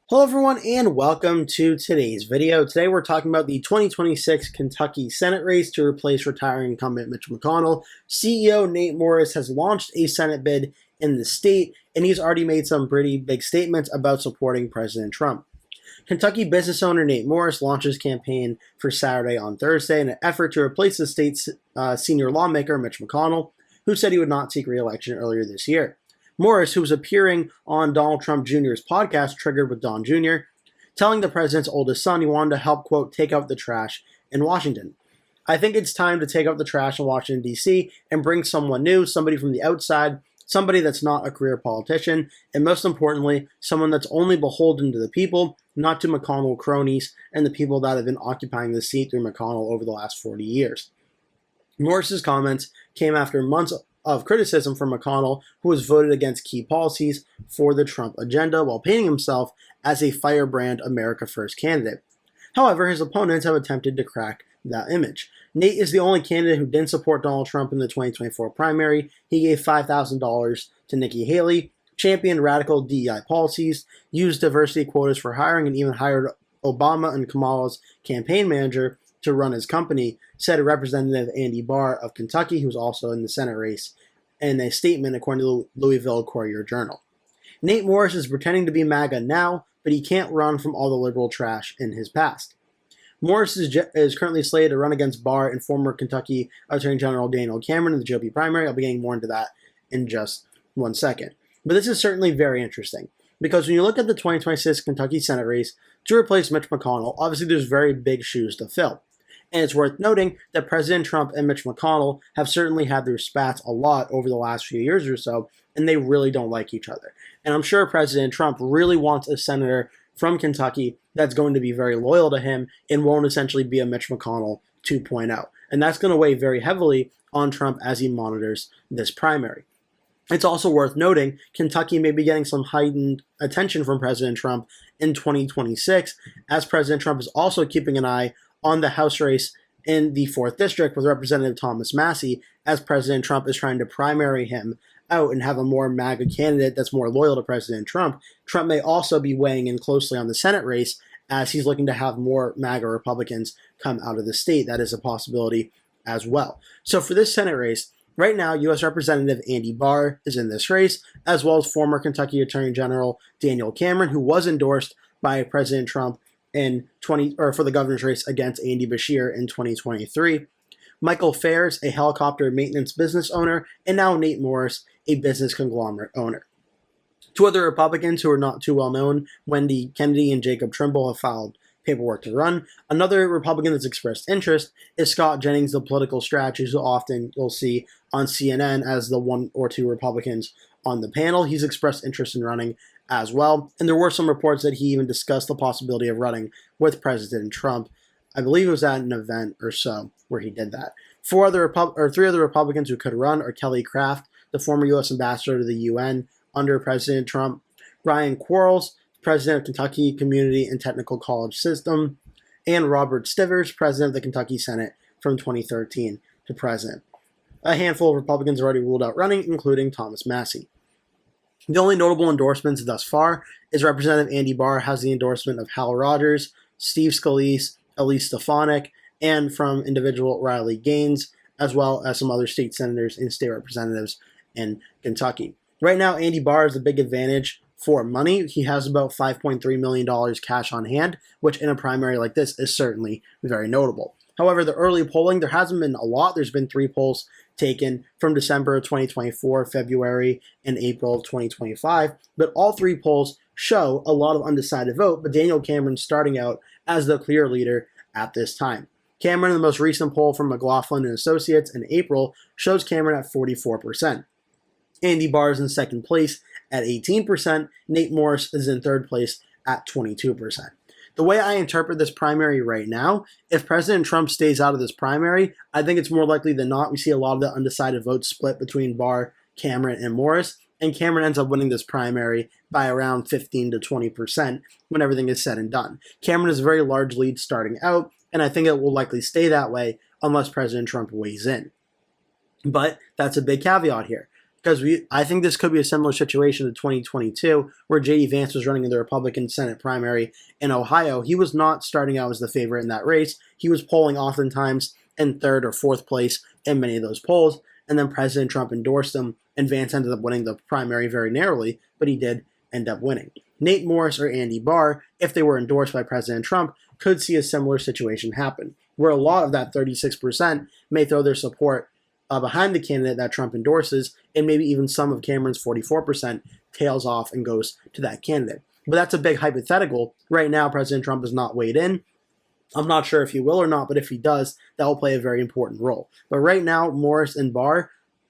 Hello everyone and welcome to today's video. Today we're talking about the 2026 Kentucky Senate race to replace retiring incumbent Mitch McConnell. CEO Nate Morris has launched a Senate bid in the state, and he's already made some pretty big statements about supporting President Trump. Kentucky business owner Nate Morris launched his campaign for Saturday on Thursday in an effort to replace the state's senior lawmaker Mitch McConnell, who said he would not seek re-election earlier this year. Morris, who was appearing on Donald Trump Jr.'s podcast, Triggered with Don Jr., telling the president's oldest son he wanted to help, quote, take out the trash in Washington. I think it's time to take out the trash in Washington, D.C. and bring someone new, somebody from the outside, somebody that's not a career politician, and most importantly, someone that's only beholden to the people, not to McConnell cronies and the people that have been occupying the seat through McConnell over the last 40 years. Morris's comments came after months of criticism from McConnell, who has voted against key policies for the Trump agenda while painting himself as a firebrand America First candidate. However, his opponents have attempted to crack that image. Nate is the only candidate who didn't support Donald Trump in the 2024 primary. He gave $5,000 to Nikki Haley, championed radical DEI policies, used diversity quotas for hiring, and even hired Obama and Kamala's campaign manager to run his company, said Representative Andy Barr of Kentucky, who's also in the Senate race, in a statement according to the Louisville Courier-Journal. Nate Morris is pretending to be MAGA now, but he can't run from all the liberal trash in his past. Morris is currently slated to run against Barr and former Kentucky Attorney General Daniel Cameron in the GOP primary. I'll be getting more into that in just one second. But this is certainly very interesting, because when you look at the 2026 Kentucky Senate race to replace Mitch McConnell, obviously there's very big shoes to fill. And it's worth noting that President Trump and Mitch McConnell have certainly had their spats a lot over the last few years or so, and they really don't like each other. And I'm sure President Trump really wants a senator from Kentucky that's going to be very loyal to him and won't essentially be a Mitch McConnell 2.0. And that's going to weigh very heavily on Trump as he monitors this primary. It's also worth noting Kentucky may be getting some heightened attention from President Trump in 2026, as President Trump is also keeping an eye on the House race in the 4th District with Representative Thomas Massie, as President Trump is trying to primary him out and have a more MAGA candidate that's more loyal to President Trump. Trump may also be weighing in closely on the Senate race as he's looking to have more MAGA Republicans come out of the state. That is a possibility as well. So for this Senate race, right now, U.S. Representative Andy Barr is in this race, as well as former Kentucky Attorney General Daniel Cameron, who was endorsed by President Trump for the governor's race against Andy Beshear in 2023. Michael Fairs, a helicopter maintenance business owner, and now Nate Morris, a business conglomerate owner. Two other Republicans who are not too well known, Wendy Kennedy and Jacob Trimble, have filed paperwork to run. Another Republican that's expressed interest is Scott Jennings, the political strategist who often you'll see on CNN as the one or two Republicans on the panel. He's expressed interest in running as well, and there were some reports that he even discussed the possibility of running with President Trump. I believe it was at an event or so where he did that. Three other Republicans who could run are Kelly Craft, the former U.S. ambassador to the UN under President Trump, Brian Quarles, president of Kentucky Community and Technical College System, and Robert Stivers, president of the Kentucky Senate from 2013 to president. A handful of Republicans are already ruled out running, including Thomas Massie. The only notable endorsements thus far is Representative Andy Barr has the endorsement of Hal Rogers, Steve Scalise, Elise Stefanik, and from individual Riley Gaines, as well as some other state senators and state representatives in Kentucky. Right now, Andy Barr has a big advantage for money. He has about $5.3 million cash on hand, which in a primary like this is certainly very notable. However, the early polling, there hasn't been a lot. There's been 3 polls taken from December of 2024, February, and April of 2025, but all 3 polls show a lot of undecided vote, but Daniel Cameron starting out as the clear leader at this time. Cameron, in the most recent poll from McLaughlin and Associates in April, shows Cameron at 44%. Andy Barr is in second place at 18%. Nate Morris is in third place at 22%. The way I interpret this primary right now, if President Trump stays out of this primary, I think it's more likely than not we see a lot of the undecided votes split between Barr, Cameron, and Morris, and Cameron ends up winning this primary by around 15 to 20% when everything is said and done. Cameron has a very large lead starting out, and I think it will likely stay that way unless President Trump weighs in. But that's a big caveat here. because I think this could be a similar situation to 2022, where J.D. Vance was running in the Republican Senate primary in Ohio. He was not starting out as the favorite in that race. He was polling oftentimes in third or fourth place in many of those polls, and then President Trump endorsed him, and Vance ended up winning the primary very narrowly, but he did end up winning. Nate Morris or Andy Barr, if they were endorsed by President Trump, could see a similar situation happen, where a lot of that 36% may throw their support behind the candidate that Trump endorses, and maybe even some of Cameron's 44% tails off and goes to that candidate. But that's a big hypothetical. Right now, President Trump is not weighed in. I'm not sure if he will or not, but if he does, that will play a very important role. But right now, Morris and Barr,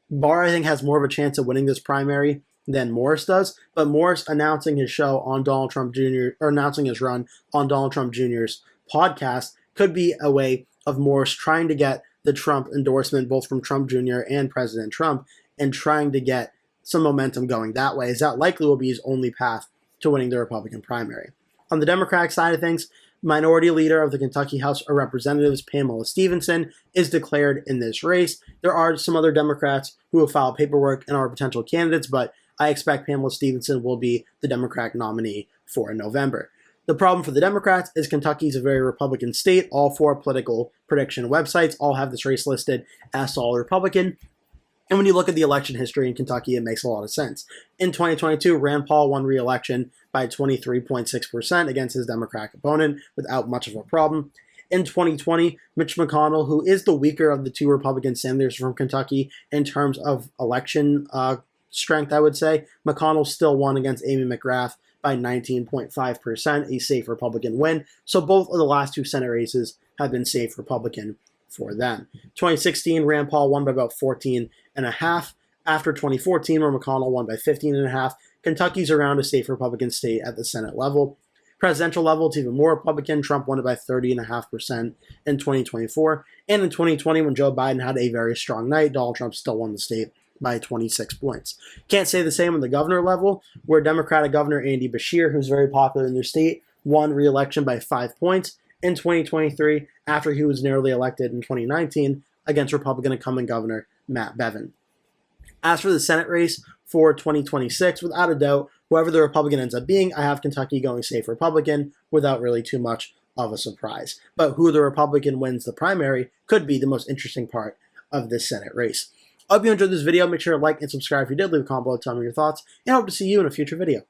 I think has more of a chance of winning this primary than Morris does. But Morris announcing his show on Donald Trump Jr. or announcing his run on Donald Trump Jr.'s podcast could be a way of Morris trying to get the Trump endorsement, both from Trump Jr. and President Trump, and trying to get some momentum going that way, as that likely will be his only path to winning the Republican primary. On the Democratic side of things, Minority Leader of the Kentucky House of Representatives, Pamela Stephenson, is declared in this race. There are some other Democrats who have filed paperwork and are potential candidates, but I expect Pamela Stephenson will be the Democratic nominee for November. The problem for the Democrats is Kentucky is a very Republican state. All four political prediction websites all have this race listed as all Republican. And when you look at the election history in Kentucky, it makes a lot of sense. In 2022, Rand Paul won re-election by 23.6% against his Democratic opponent without much of a problem. In 2020, Mitch McConnell, who is the weaker of the two Republican senators from Kentucky in terms of election strength, I would say, McConnell still won against Amy McGrath by 19.5%, a safe Republican win. So both of the last two Senate races have been safe Republican for them. 2016, Rand Paul won by about 14.5%. After 2014, where McConnell won by 15.5%, Kentucky's around a safe Republican state at the Senate level. Presidential level, it's even more Republican. Trump won it by 30.5% in 2024. And in 2020, when Joe Biden had a very strong night, Donald Trump still won the state by 26 points. Can't say the same on the governor level, where Democratic Governor Andy Beshear, who's very popular in their state, won re-election by 5 points in 2023 after he was narrowly elected in 2019 against Republican incumbent Governor Matt Bevin. As for the Senate race for 2026, without a doubt, whoever the Republican ends up being, I have Kentucky going safe Republican without really too much of a surprise. But who the Republican wins the primary could be the most interesting part of this Senate race. I hope you enjoyed this video. Make sure to like and subscribe if you did. Leave a comment below, tell me your thoughts, and I hope to see you in a future video.